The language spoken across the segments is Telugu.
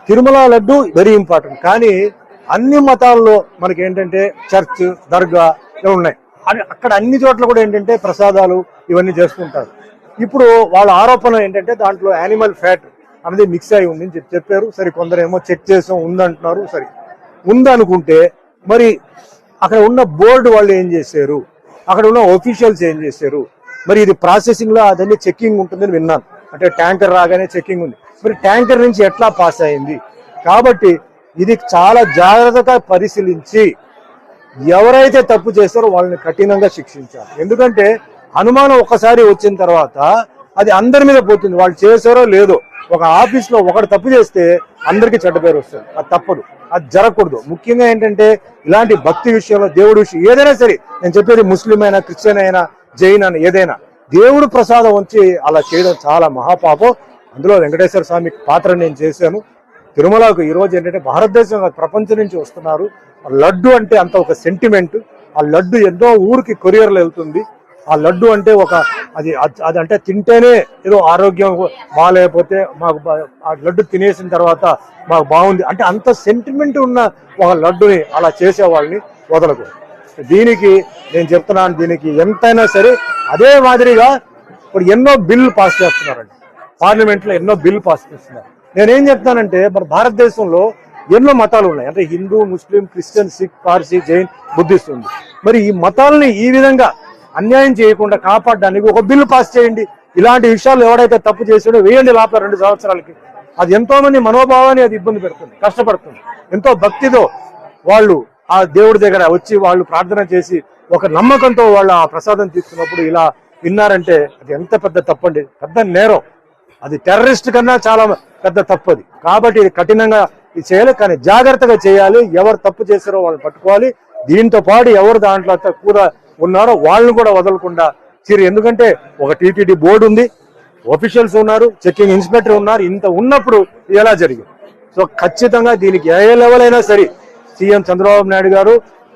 Tirumala laddu very important. కానీ అన్ని మతాల్లో మనకి ఏంటంటే చర్చ్, దర్గా ఉన్నాయి. అక్కడ అన్ని చోట్ల కూడా ఏంటంటే ప్రసాదాలు ఇవన్నీ చేసుకుంటారు. ఇప్పుడు వాళ్ళ ఆరోపణ ఏంటంటే దాంట్లో యానిమల్ ఫ్యాట్ అనేది మిక్స్ అయి ఉంది అని చెప్పారు. సరే, కొందరేమో చెక్ చేసాం ఉందంటున్నారు. సరే, ఉందనుకుంటే మరి అక్కడ ఉన్న బోర్డు వాళ్ళు ఏం చేశారు, అక్కడ ఉన్న ఒఫీషియల్స్ ఏం చేశారు? మరి ఇది ప్రాసెసింగ్ లో అదన్నీ చెక్కింగ్ ఉంటుందని విన్నాను. అంటే ట్యాంకర్ రాగానే చెక్కింగ్ ఉంది. మరి ట్యాంకర్ నుంచి ఎట్లా పాస్ అయింది? కాబట్టి ఇది చాలా జాగ్రత్తగా పరిశీలించి ఎవరైతే తప్పు చేస్తారో వాళ్ళని కఠినంగా శిక్షించాలి. ఎందుకంటే అనుమానం ఒకసారి వచ్చిన తర్వాత అది అందరి మీద పోతుంది. వాళ్ళు చేశారో లేదో, ఒక ఆఫీస్ లో ఒకటి తప్పు చేస్తే అందరికీ చెడ్డ పేరు వస్తుంది. అది తప్పదు, అది జరగకూడదు. ముఖ్యంగా ఏంటంటే ఇలాంటి భక్తి విషయంలో, దేవుడి విషయం ఏదైనా సరే, నేను చెప్పేది ముస్లిం అయినా, క్రిస్టియన్ అయినా, జైన్ అయినా, ఏదైనా దేవుడు ప్రసాదం వచ్చి అలా చేయడం చాలా మహాపాపం. అందులో వెంకటేశ్వర స్వామి పాత్ర నేను చేశాను. తిరుమలకు ఈరోజు ఏంటంటే భారతదేశం ప్రపంచం నుంచి వస్తున్నారు. లడ్డు అంటే అంత ఒక సెంటిమెంట్. ఆ లడ్డు ఎన్నో ఊరికి కొరియర్లు వెళ్తుంది. ఆ లడ్డు అంటే ఒక అది అంటే తింటేనే ఏదో ఆరోగ్యం బాగాలేకపోతే మాకు ఆ లడ్డు తినేసిన తర్వాత మాకు బాగుంది అంటే అంత సెంటిమెంట్ ఉన్న ఒక లడ్డుని అలా చేసే వాళ్ళని వదలకూడదు. దీనికి నేను చెప్తున్నాను, దీనికి ఎంతైనా సరే అదే మాదిరిగా ఇప్పుడు ఎన్నో బిల్లు పాస్ చేస్తున్నారండి. పార్లమెంట్ లో ఎన్నో బిల్లు పాస్ చేస్తున్నారు. నేనేం చెప్తానంటే మన భారతదేశంలో ఎన్నో మతాలు ఉన్నాయి. అంటే Hindu, Muslim, Christian, Sikh, Parsi, Jain, Buddhist ఉంది. మరి ఈ మతాలని ఈ విధంగా అన్యాయం చేయకుండా కాపాడడానికి ఒక బిల్లు పాస్ చేయండి. ఇలాంటి విషయాలు ఎవరైతే తప్పు చేసాడో వేయండి లోపల 2 సంవత్సరాలకి. అది ఎంతో మంది మనోభావాన్ని అది ఇబ్బంది పెడుతుంది, కష్టపడుతుంది. ఎంతో భక్తితో వాళ్ళు ఆ దేవుడి దగ్గర వచ్చి వాళ్ళు ప్రార్థన చేసి ఒక నమ్మకంతో వాళ్ళు ఆ ప్రసాదం తీసుకున్నప్పుడు ఇలా విన్నారంటే అది ఎంత పెద్ద తప్పండి, పెద్ద నేరం. అది టెర్రరిస్ట్ కన్నా చాలా పెద్ద తప్పది. కాబట్టి ఇది కఠినంగా ఇది చేయాలి, కానీ జాగ్రత్తగా చేయాలి. ఎవరు తప్పు చేశారో వాళ్ళని పట్టుకోవాలి. దీంతో పాటు ఎవరు దాంట్లో కూడా ఉన్నారో వాళ్ళని కూడా వదలకుండా ఎందుకంటే ఒక టీటీడీ బోర్డు ఉంది, ఆఫీషియల్స్ ఉన్నారు, చెకింగ్ ఇన్స్పెక్టర్ ఉన్నారు. ఇంత ఉన్నప్పుడు ఎలా జరిగింది? సో ఖచ్చితంగా దీనికి ఏ లెవెల్ అయినా సరే సీఎం చంద్రబాబు నాయుడు గారు,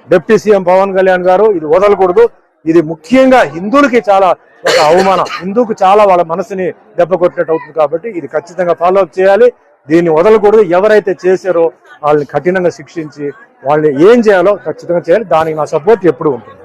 డిప్యూటీ సీఎం పవన్ కళ్యాణ్ గారు ఇది వదలకూడదు. ఇది ముఖ్యంగా హిందువులకి చాలా ఒక అవమానం, హిందూకు చాలా వాళ్ళ మనసుని దెబ్బ కొట్టినట్టు అవుతుంది. కాబట్టి ఇది ఖచ్చితంగా ఫాలో అప్ చేయాలి, దీన్ని వదలకూడదు. ఎవరైతే చేశారో వాళ్ళని కఠినంగా శిక్షించి వాళ్ళని ఏం చేయాలో ఖచ్చితంగా చేయాలి. దానికి నా సపోర్ట్ ఎప్పుడు ఉంటుంది.